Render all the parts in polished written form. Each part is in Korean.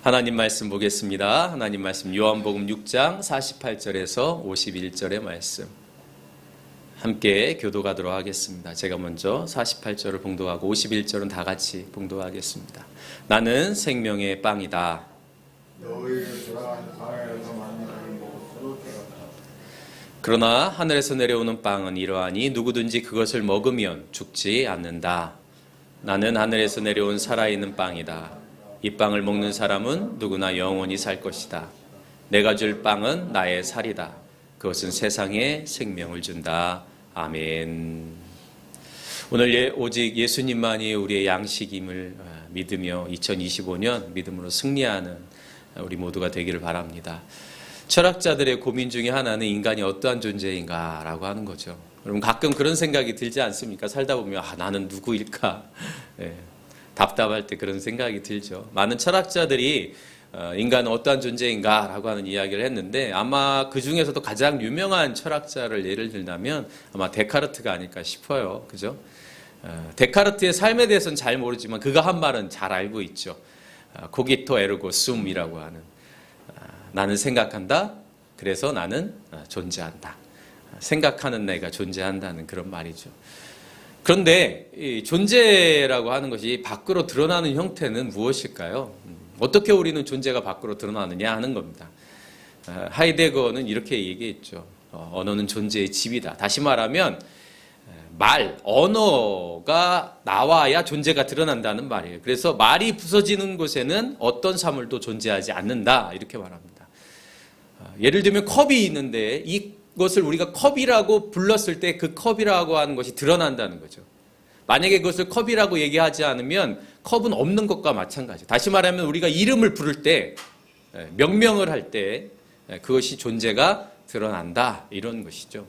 하나님 말씀 보겠습니다. 하나님 말씀 요한복음 6장 48절에서 51절의 말씀 함께 교독하도록 하겠습니다. 제가 먼저 48절을 봉독하고 51절은 다 같이 봉독하겠습니다. 나는 생명의 빵이다. 그러나 하늘에서 내려오는 빵은 이러하니 누구든지 그것을 먹으면 죽지 않는다. 나는 하늘에서 내려온 살아있는 빵이다. 이 빵을 먹는 사람은 누구나 영원히 살 것이다. 내가 줄 빵은 나의 살이다. 그것은 세상에 생명을 준다. 아멘. 오늘 오직 예수님만이 우리의 양식임을 믿으며 2025년 믿음으로 승리하는 우리 모두가 되기를 바랍니다. 철학자들의 고민 중에 하나는 인간이 어떠한 존재인가라고 하는 거죠. 여러분 가끔 그런 생각이 들지 않습니까? 살다 보면 나는 누구일까? 네. 답답할 때 그런 생각이 들죠. 많은 철학자들이 인간은 어떠한 존재인가라고 하는 이야기를 했는데 아마 그 중에서도 가장 유명한 철학자를 예를 들자면 아마 데카르트가 아닐까 싶어요. 그죠? 데카르트의 삶에 대해서는 잘 모르지만 그가 한 말은 잘 알고 있죠. 코기토 에르고 숨이라고 하는 나는 생각한다. 그래서 나는 존재한다. 생각하는 내가 존재한다는 그런 말이죠. 그런데 이 존재라고 하는 것이 밖으로 드러나는 형태는 무엇일까요? 어떻게 우리는 존재가 밖으로 드러나느냐 하는 겁니다. 하이데거는 이렇게 얘기했죠. 언어는 존재의 집이다. 다시 말하면 언어가 나와야 존재가 드러난다는 말이에요. 그래서 말이 부서지는 곳에는 어떤 사물도 존재하지 않는다. 이렇게 말합니다. 예를 들면 컵이 있는데 이것을 우리가 컵이라고 불렀을 때 그 컵이라고 하는 것이 드러난다는 거죠. 만약에 그것을 컵이라고 얘기하지 않으면 컵은 없는 것과 마찬가지예요. 다시 말하면 우리가 이름을 부를 때, 명명을 할 때 그것이 존재가 드러난다 이런 것이죠.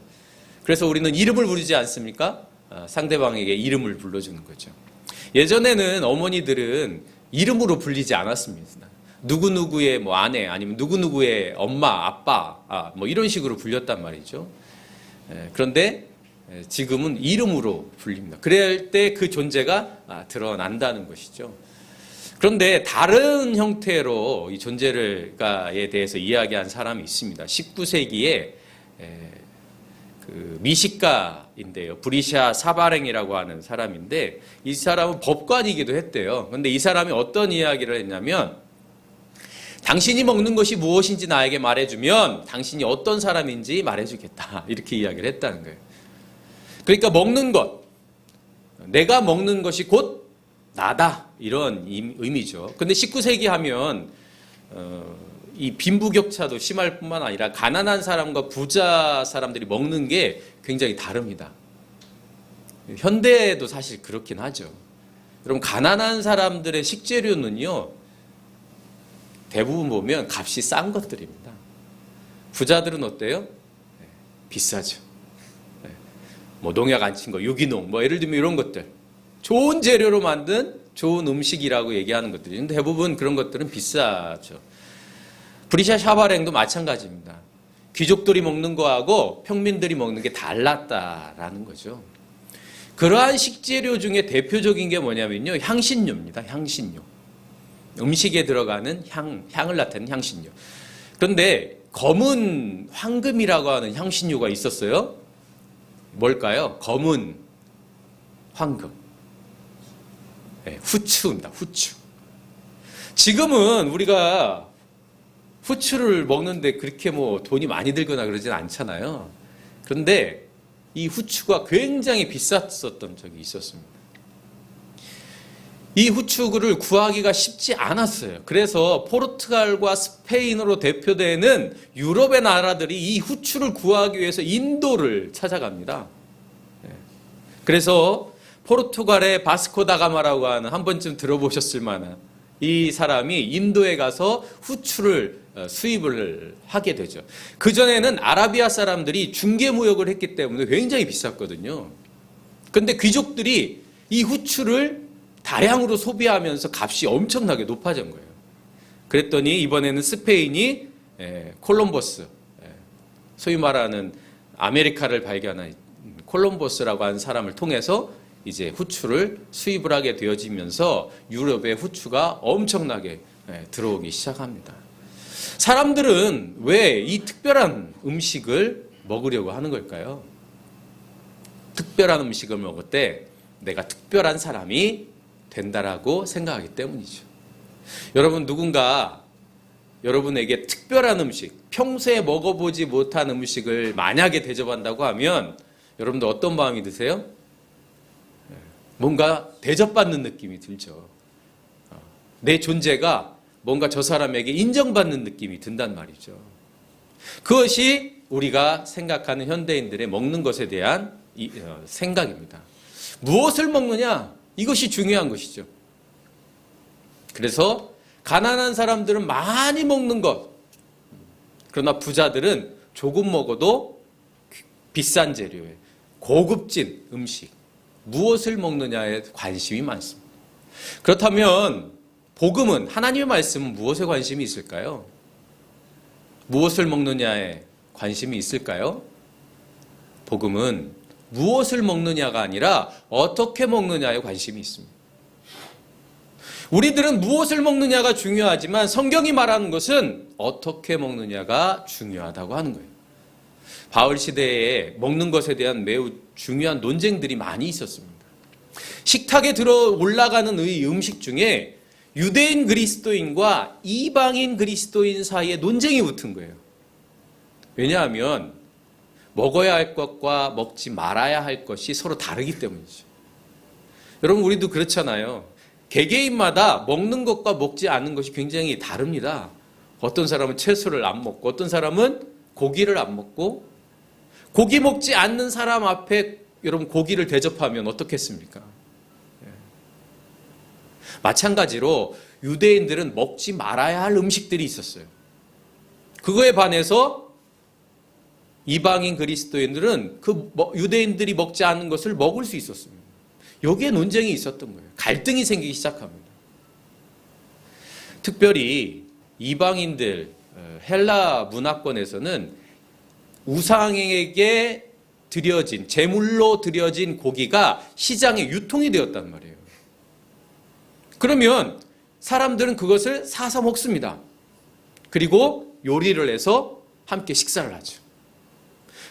그래서 우리는 이름을 부르지 않습니까? 상대방에게 이름을 불러주는 거죠. 예전에는 어머니들은 이름으로 불리지 않았습니다. 누구누구의 뭐 아내 아니면 누구누구의 엄마, 아빠 뭐 이런 식으로 불렸단 말이죠. 그런데 지금은 이름으로 불립니다. 그럴 때 그 존재가 드러난다는 것이죠. 그런데 다른 형태로 이 존재에 대해서 이야기한 사람이 있습니다. 19세기에 그 미식가인데요. 브리샤 사바랭이라고 하는 사람인데 이 사람은 법관이기도 했대요. 그런데 이 사람이 어떤 이야기를 했냐면 당신이 먹는 것이 무엇인지 나에게 말해주면 당신이 어떤 사람인지 말해주겠다. 이렇게 이야기를 했다는 거예요. 그러니까 먹는 것, 내가 먹는 것이 곧 나다. 이런 의미죠. 근데 19세기 하면 이 빈부격차도 심할 뿐만 아니라 가난한 사람과 부자 사람들이 먹는 게 굉장히 다릅니다. 현대에도 사실 그렇긴 하죠. 여러분 가난한 사람들의 식재료는요. 대부분 보면 값이 싼 것들입니다. 부자들은 어때요? 비싸죠. 뭐 농약 안 친 거, 유기농, 뭐 예를 들면 이런 것들. 좋은 재료로 만든 좋은 음식이라고 얘기하는 것들이 있는데 대부분 그런 것들은 비싸죠. 브리샤 샤바랭도 마찬가지입니다. 귀족들이 먹는 거하고 평민들이 먹는 게 달랐다라는 거죠. 그러한 식재료 중에 대표적인 게 뭐냐면요. 향신료입니다. 향신료. 음식에 들어가는 향을 나타내는 향신료. 그런데 검은 황금이라고 하는 향신료가 있었어요. 뭘까요? 검은 황금. 네, 후추입니다. 후추. 지금은 우리가 후추를 먹는데 그렇게 뭐 돈이 많이 들거나 그러진 않잖아요. 그런데 이 후추가 굉장히 비쌌었던 적이 있었습니다. 이 후추를 구하기가 쉽지 않았어요. 그래서 포르투갈과 스페인으로 대표되는 유럽의 나라들이 이 후추를 구하기 위해서 인도를 찾아갑니다. 그래서 포르투갈의 바스코 다가마라고 하는 한 번쯤 들어보셨을 만한 이 사람이 인도에 가서 후추를 수입을 하게 되죠. 그전에는 아라비아 사람들이 중개무역을 했기 때문에 굉장히 비쌌거든요. 그런데 귀족들이 이 후추를 다량으로 소비하면서 값이 엄청나게 높아진 거예요. 그랬더니 이번에는 스페인이 콜럼버스, 소위 말하는 아메리카를 발견한 콜럼버스라고 하는 사람을 통해서 이제 후추를 수입을 하게 되어지면서 유럽의 후추가 엄청나게 들어오기 시작합니다. 사람들은 왜 이 특별한 음식을 먹으려고 하는 걸까요? 특별한 음식을 먹을 때 내가 특별한 사람이 된다라고 생각하기 때문이죠. 여러분, 누군가 여러분에게 특별한 음식, 평소에 먹어보지 못한 음식을 만약에 대접한다고 하면 여러분들 어떤 마음이 드세요? 뭔가 대접받는 느낌이 들죠. 내 존재가 뭔가 저 사람에게 인정받는 느낌이 든단 말이죠. 그것이 우리가 생각하는 현대인들의 먹는 것에 대한 생각입니다. 무엇을 먹느냐? 이것이 중요한 것이죠. 그래서 가난한 사람들은 많이 먹는 것, 그러나 부자들은 조금 먹어도 비싼 재료에 고급진 음식, 무엇을 먹느냐에 관심이 많습니다. 그렇다면 복음은, 하나님의 말씀은 무엇에 관심이 있을까요? 무엇을 먹느냐에 관심이 있을까요? 복음은 무엇을 먹느냐가 아니라 어떻게 먹느냐에 관심이 있습니다. 우리들은 무엇을 먹느냐가 중요하지만 성경이 말하는 것은 어떻게 먹느냐가 중요하다고 하는 거예요. 바울 시대에 먹는 것에 대한 매우 중요한 논쟁들이 많이 있었습니다. 식탁에 들어 올라가는 이 음식 중에 유대인 그리스도인과 이방인 그리스도인 사이에 논쟁이 붙은 거예요. 왜냐하면 먹어야 할 것과 먹지 말아야 할 것이 서로 다르기 때문이죠. 여러분, 우리도 그렇잖아요. 개개인마다 먹는 것과 먹지 않는 것이 굉장히 다릅니다. 어떤 사람은 채소를 안 먹고 어떤 사람은 고기를 안 먹고, 고기 먹지 않는 사람 앞에 여러분 고기를 대접하면 어떻겠습니까? 마찬가지로 유대인들은 먹지 말아야 할 음식들이 있었어요. 그거에 반해서 이방인 그리스도인들은 그 유대인들이 먹지 않는 것을 먹을 수 있었습니다. 여기에 논쟁이 있었던 거예요. 갈등이 생기기 시작합니다. 특별히 이방인들, 헬라 문화권에서는 우상에게 드려진, 제물로 드려진 고기가 시장에 유통이 되었단 말이에요. 그러면 사람들은 그것을 사서 먹습니다. 그리고 요리를 해서 함께 식사를 하죠.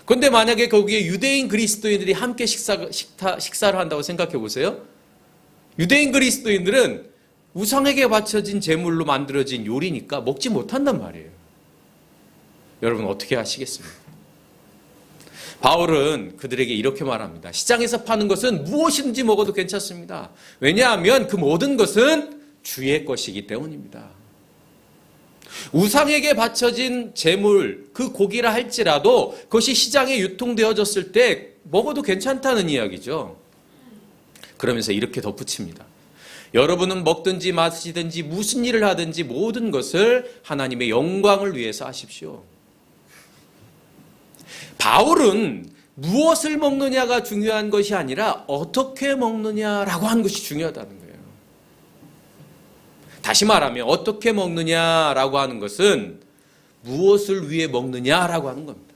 그런데 만약에 거기에 유대인 그리스도인들이 함께 식사를 한다고 생각해 보세요. 유대인 그리스도인들은 우상에게 바쳐진 제물로 만들어진 요리니까 먹지 못한단 말이에요. 여러분 어떻게 하시겠습니까? 바울은 그들에게 이렇게 말합니다. 시장에서 파는 것은 무엇이든지 먹어도 괜찮습니다. 왜냐하면 그 모든 것은 주의 것이기 때문입니다. 우상에게 바쳐진 제물, 그 고기라 할지라도 그것이 시장에 유통되어졌을 때 먹어도 괜찮다는 이야기죠. 그러면서 이렇게 덧붙입니다. 여러분은 먹든지 마시든지 무슨 일을 하든지 모든 것을 하나님의 영광을 위해서 하십시오. 바울은 무엇을 먹느냐가 중요한 것이 아니라 어떻게 먹느냐라고 하는 것이 중요하다는 거예요. 다시 말하면 어떻게 먹느냐라고 하는 것은 무엇을 위해 먹느냐라고 하는 겁니다.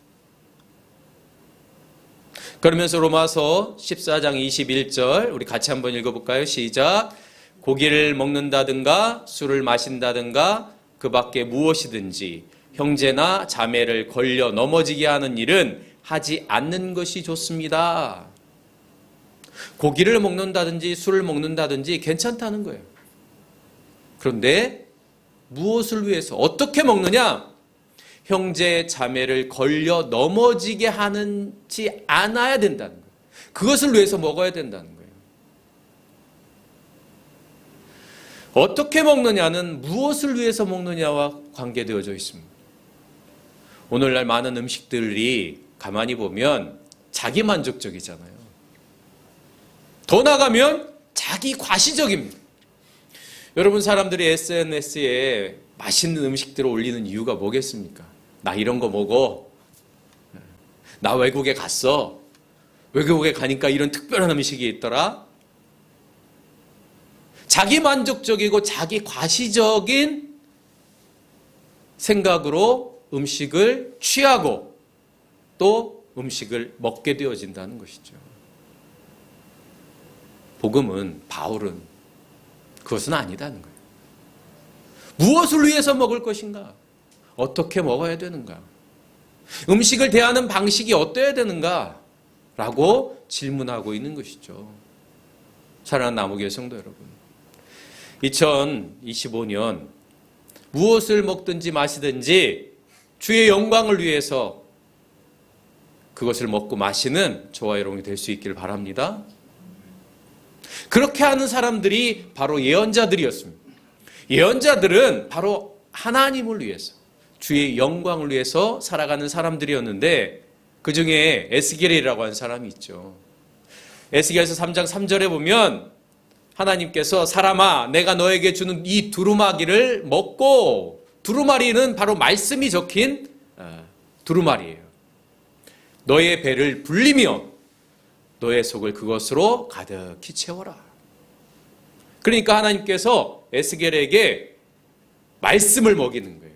그러면서 로마서 14장 21절 우리 같이 한번 읽어볼까요? 시작. 고기를 먹는다든가 술을 마신다든가 그 밖에 무엇이든지 형제나 자매를 걸려 넘어지게 하는 일은 하지 않는 것이 좋습니다. 고기를 먹는다든지 술을 먹는다든지 괜찮다는 거예요. 그런데 무엇을 위해서 어떻게 먹느냐? 형제 자매를 걸려 넘어지게 하지 않아야 된다는 거예요. 그것을 위해서 먹어야 된다는 거예요. 어떻게 먹느냐는 무엇을 위해서 먹느냐와 관계되어져 있습니다. 오늘날 많은 음식들이 가만히 보면 자기 만족적이잖아요. 더 나가면 자기 과시적입니다. 여러분, 사람들이 SNS에 맛있는 음식들을 올리는 이유가 뭐겠습니까? 나 이런 거 먹어. 나 외국에 갔어. 외국에 가니까 이런 특별한 음식이 있더라. 자기 만족적이고 자기 과시적인 생각으로 음식을 취하고 또 음식을 먹게 되어진다는 것이죠. 복음은, 바울은 그것은 아니다는 거예요. 무엇을 위해서 먹을 것인가? 어떻게 먹어야 되는가? 음식을 대하는 방식이 어떠해야 되는가? 라고 질문하고 있는 것이죠. 사랑하는 나무교회 성도 여러분, 2025년 무엇을 먹든지 마시든지 주의 영광을 위해서 그것을 먹고 마시는 저와 여러분이 될 수 있기를 바랍니다. 그렇게 하는 사람들이 바로 예언자들이었습니다. 예언자들은 바로 하나님을 위해서, 주의 영광을 위해서 살아가는 사람들이었는데 그 중에 에스겔이라고 하는 사람이 있죠. 에스겔서 3장 3절에 보면 하나님께서 사람아 내가 너에게 주는 이 두루마기를 먹고, 두루마리는 바로 말씀이 적힌 두루마리예요. 너의 배를 불리며 너의 속을 그것으로 가득히 채워라. 그러니까 하나님께서 에스겔에게 말씀을 먹이는 거예요.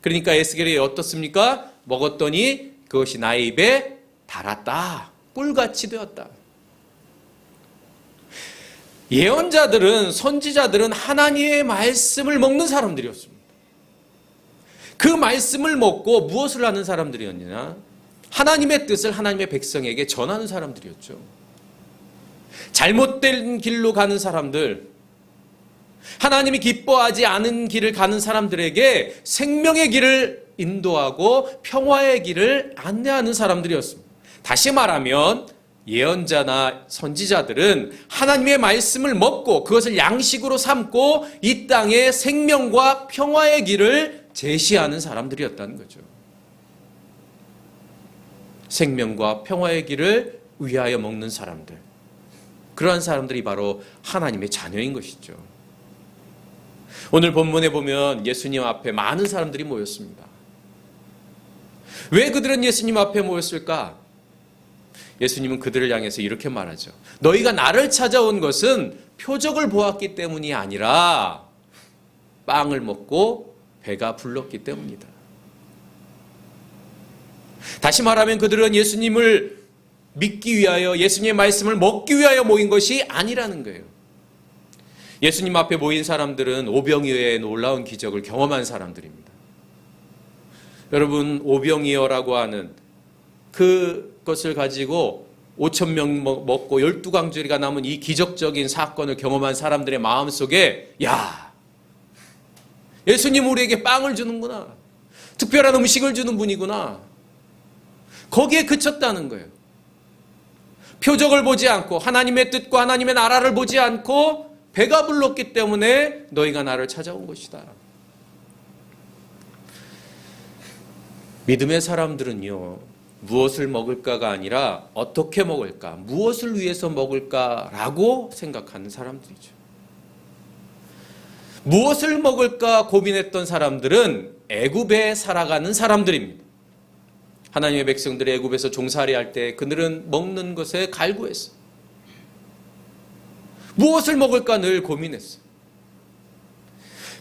그러니까 에스겔이 어떻습니까? 먹었더니 그것이 나의 입에 달았다. 꿀같이 되었다. 예언자들은, 선지자들은 하나님의 말씀을 먹는 사람들이었습니다. 그 말씀을 먹고 무엇을 하는 사람들이었느냐? 하나님의 뜻을 하나님의 백성에게 전하는 사람들이었죠. 잘못된 길로 가는 사람들, 하나님이 기뻐하지 않은 길을 가는 사람들에게 생명의 길을 인도하고 평화의 길을 안내하는 사람들이었습니다. 다시 말하면 예언자나 선지자들은 하나님의 말씀을 먹고 그것을 양식으로 삼고 이 땅에 생명과 평화의 길을 제시하는 사람들이었다는 거죠. 생명과 평화의 길을 위하여 먹는 사람들, 그러한 사람들이 바로 하나님의 자녀인 것이죠. 오늘 본문에 보면 예수님 앞에 많은 사람들이 모였습니다. 왜 그들은 예수님 앞에 모였을까? 예수님은 그들을 향해서 이렇게 말하죠. 너희가 나를 찾아온 것은 표적을 보았기 때문이 아니라 빵을 먹고 배가 불렀기 때문이다. 다시 말하면 그들은 예수님을 믿기 위하여, 예수님의 말씀을 먹기 위하여 모인 것이 아니라는 거예요. 예수님 앞에 모인 사람들은 오병이어의 놀라운 기적을 경험한 사람들입니다. 여러분, 오병이어라고 하는 그것을 가지고 5,000명 먹고 12광주리가 남은 이 기적적인 사건을 경험한 사람들의 마음속에, 야, 예수님 우리에게 빵을 주는구나, 특별한 음식을 주는 분이구나, 거기에 그쳤다는 거예요. 표적을 보지 않고 하나님의 뜻과 하나님의 나라를 보지 않고 배가 불렀기 때문에 너희가 나를 찾아온 것이다. 믿음의 사람들은요, 무엇을 먹을까가 아니라 어떻게 먹을까, 무엇을 위해서 먹을까라고 생각하는 사람들이죠. 무엇을 먹을까 고민했던 사람들은 애굽에 살아가는 사람들입니다. 하나님의 백성들이 애굽에서 종살이할 때 그들은 먹는 것에 갈구했어. 무엇을 먹을까 늘 고민했어.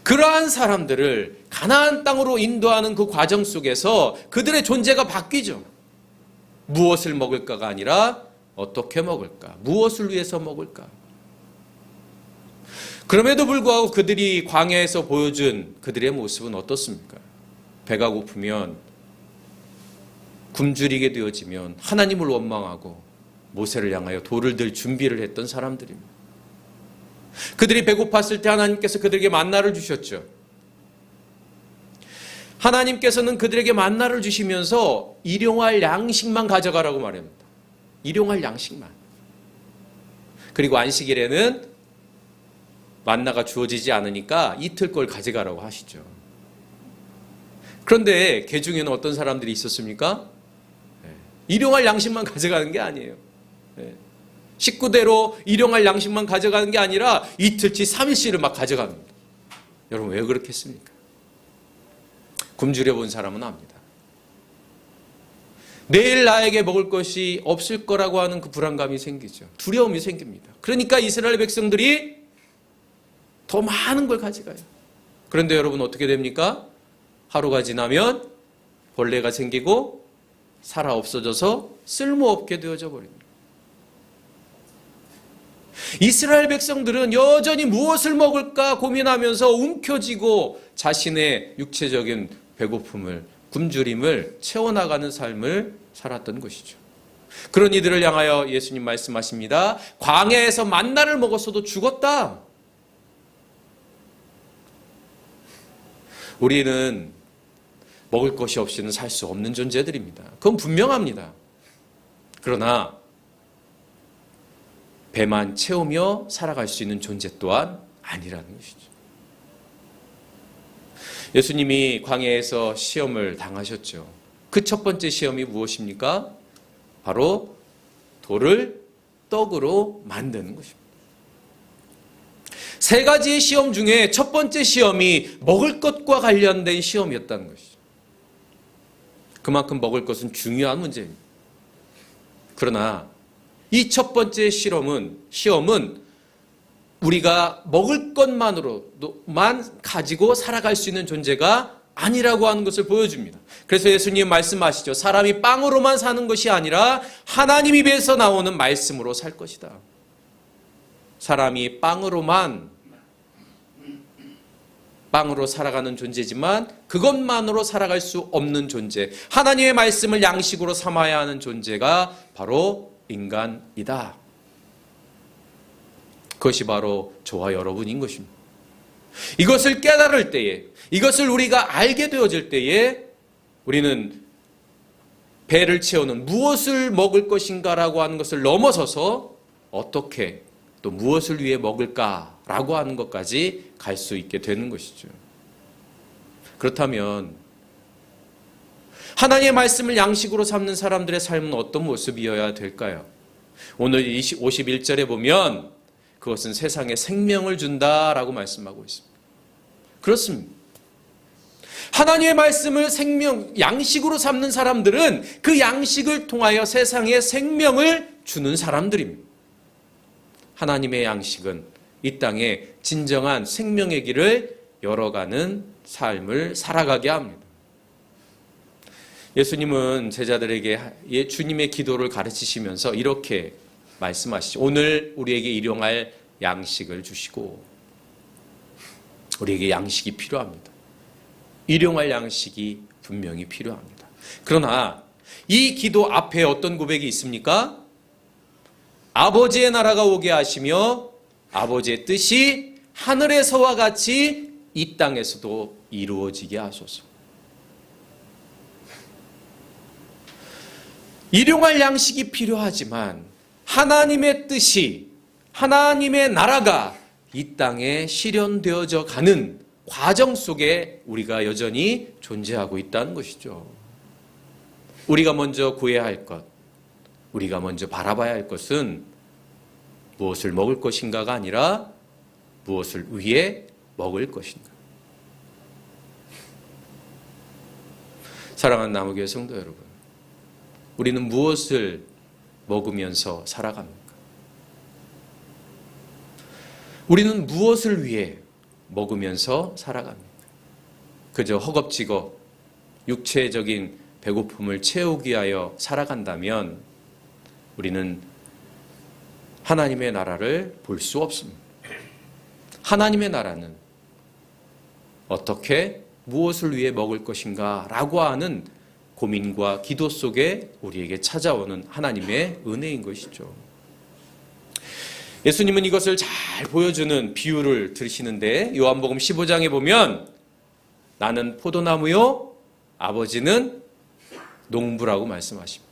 그러한 사람들을 가나안 땅으로 인도하는 그 과정 속에서 그들의 존재가 바뀌죠. 무엇을 먹을까가 아니라 어떻게 먹을까, 무엇을 위해서 먹을까. 그럼에도 불구하고 그들이 광야에서 보여준 그들의 모습은 어떻습니까? 배가 고프면, 굶주리게 되어지면 하나님을 원망하고 모세를 향하여 돌을 들 준비를 했던 사람들입니다. 그들이 배고팠을 때 하나님께서 그들에게 만나를 주셨죠. 하나님께서는 그들에게 만나를 주시면서 일용할 양식만 가져가라고 말합니다. 일용할 양식만. 그리고 안식일에는 만나가 주어지지 않으니까 이틀 걸 가져가라고 하시죠. 그런데 그 중에는 어떤 사람들이 있었습니까? 일용할 양식만 가져가는 게 아니에요. 식구대로 일용할 양식만 가져가는 게 아니라 이틀치 3일치를 막 가져갑니다. 여러분, 왜 그렇게 했습니까? 굶주려 본 사람은 압니다. 내일 나에게 먹을 것이 없을 거라고 하는 그 불안감이 생기죠. 두려움이 생깁니다. 그러니까 이스라엘 백성들이 더 많은 걸 가져가요. 그런데 여러분, 어떻게 됩니까? 하루가 지나면 벌레가 생기고 살아 없어져서 쓸모없게 되어져 버립니다. 이스라엘 백성들은 여전히 무엇을 먹을까 고민하면서 움켜쥐고 자신의 육체적인 배고픔을, 굶주림을 채워나가는 삶을 살았던 것이죠. 그런 이들을 향하여 예수님 말씀하십니다. 광야에서 만나를 먹었어도 죽었다. 우리는 먹을 것이 없이는 살 수 없는 존재들입니다. 그건 분명합니다. 그러나 배만 채우며 살아갈 수 있는 존재 또한 아니라는 것이죠. 예수님이 광야에서 시험을 당하셨죠. 그 첫 번째 시험이 무엇입니까? 바로 돌을 떡으로 만드는 것입니다. 세 가지의 시험 중에 첫 번째 시험이 먹을 것과 관련된 시험이었다는 것이죠. 그만큼 먹을 것은 중요한 문제입니다. 그러나 이 첫 번째 시험은 우리가 먹을 것만으로만 가지고 살아갈 수 있는 존재가 아니라고 하는 것을 보여줍니다. 그래서 예수님 말씀하시죠. 사람이 빵으로만 사는 것이 아니라 하나님 입에서 나오는 말씀으로 살 것이다. 사람이 빵으로 살아가는 존재지만 그것만으로 살아갈 수 없는 존재, 하나님의 말씀을 양식으로 삼아야 하는 존재가 바로 인간이다. 그것이 바로 저와 여러분인 것입니다. 이것을 깨달을 때에, 이것을 우리가 알게 되어질 때에 우리는 배를 채우는 무엇을 먹을 것인가라고 하는 것을 넘어서서 어떻게 또 무엇을 위해 먹을까라고 하는 것까지 갈 수 있게 되는 것이죠. 그렇다면 하나님의 말씀을 양식으로 삼는 사람들의 삶은 어떤 모습이어야 될까요? 오늘 51절에 보면 그것은 세상에 생명을 준다라고 말씀하고 있습니다. 그렇습니다. 하나님의 말씀을 양식으로 삼는 사람들은 그 양식을 통하여 세상에 생명을 주는 사람들입니다. 하나님의 양식은 이 땅에 진정한 생명의 길을 열어가는 삶을 살아가게 합니다. 예수님은 제자들에게 주님의 기도를 가르치시면서 이렇게 말씀하시죠. 오늘 우리에게 일용할 양식을 주시고, 우리에게 양식이 필요합니다. 일용할 양식이 분명히 필요합니다. 그러나 이 기도 앞에 어떤 고백이 있습니까? 아버지의 나라가 오게 하시며 아버지의 뜻이 하늘에서와 같이 이 땅에서도 이루어지게 하소서. 일용할 양식이 필요하지만 하나님의 뜻이, 하나님의 나라가 이 땅에 실현되어져 가는 과정 속에 우리가 여전히 존재하고 있다는 것이죠. 우리가 먼저 구해야 할 것, 우리가 먼저 바라봐야 할 것은 무엇을 먹을 것인가가 아니라 무엇을 위해 먹을 것인가. 사랑하는 나무교회 성도 여러분, 우리는 무엇을 먹으면서 살아갑니까? 우리는 무엇을 위해 먹으면서 살아갑니까? 그저 허겁지겁 육체적인 배고픔을 채우기 위하여 살아간다면 우리는 하나님의 나라를 볼 수 없습니다. 하나님의 나라는 어떻게 무엇을 위해 먹을 것인가 라고 하는 고민과 기도 속에 우리에게 찾아오는 하나님의 은혜인 것이죠. 예수님은 이것을 잘 보여주는 비유를 들으시는데 요한복음 15장에 보면 나는 포도나무요 아버지는 농부라고 말씀하십니다.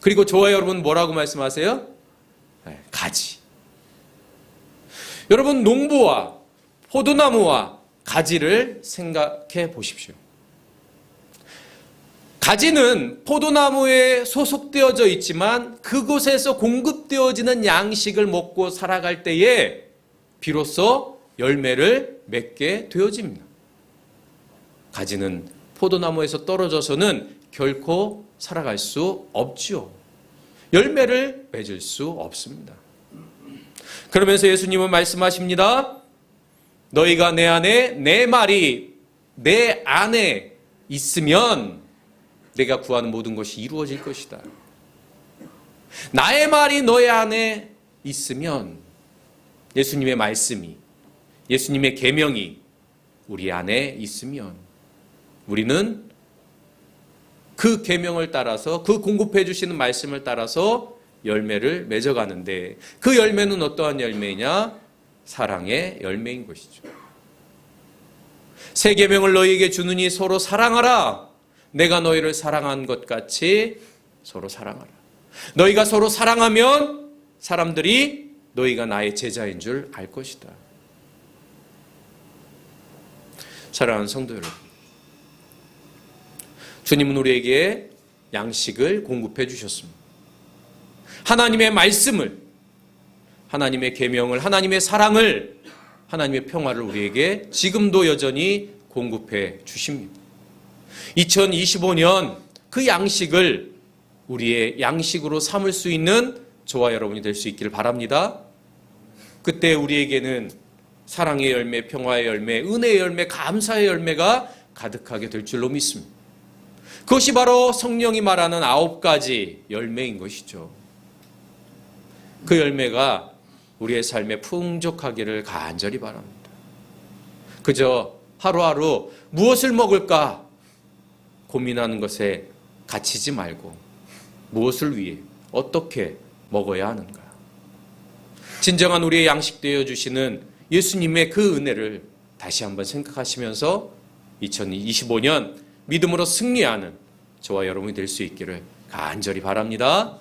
그리고 저와 여러분 뭐라고 말씀하세요? 가지. 여러분 농부와 포도나무와 가지를 생각해 보십시오. 가지는 포도나무에 소속되어져 있지만 그곳에서 공급되어지는 양식을 먹고 살아갈 때에 비로소 열매를 맺게 되어집니다. 가지는 포도나무에서 떨어져서는 결코 살아갈 수 없죠. 열매를 맺을 수 없습니다. 그러면서 예수님은 말씀하십니다. 너희가 내 안에, 내 말이 내 안에 있으면 내가 구하는 모든 것이 이루어질 것이다. 나의 말이 너의 안에 있으면 예수님의 말씀이, 예수님의 계명이 우리 안에 있으면 우리는 그 계명을 따라서, 그 공급해 주시는 말씀을 따라서 열매를 맺어가는데, 그 열매는 어떠한 열매이냐? 사랑의 열매인 것이죠. 새 계명을 너희에게 주느니 서로 사랑하라. 내가 너희를 사랑한 것 같이 서로 사랑하라. 너희가 서로 사랑하면 사람들이 너희가 나의 제자인 줄 알 것이다. 사랑하는 성도 여러분, 주님은 우리에게 양식을 공급해 주셨습니다. 하나님의 말씀을, 하나님의 계명을, 하나님의 사랑을, 하나님의 평화를 우리에게 지금도 여전히 공급해 주십니다. 2025년 그 양식을 우리의 양식으로 삼을 수 있는 저와 여러분이 될 수 있기를 바랍니다. 그때 우리에게는 사랑의 열매, 평화의 열매, 은혜의 열매, 감사의 열매가 가득하게 될 줄로 믿습니다. 그것이 바로 성령이 말하는 9가지 열매인 것이죠. 그 열매가 우리의 삶에 풍족하기를 간절히 바랍니다. 그저 하루하루 무엇을 먹을까 고민하는 것에 갇히지 말고 무엇을 위해 어떻게 먹어야 하는가. 진정한 우리의 양식 되어 주시는 예수님의 그 은혜를 다시 한번 생각하시면서 2025년 믿음으로 승리하는 저와 여러분이 될 수 있기를 간절히 바랍니다.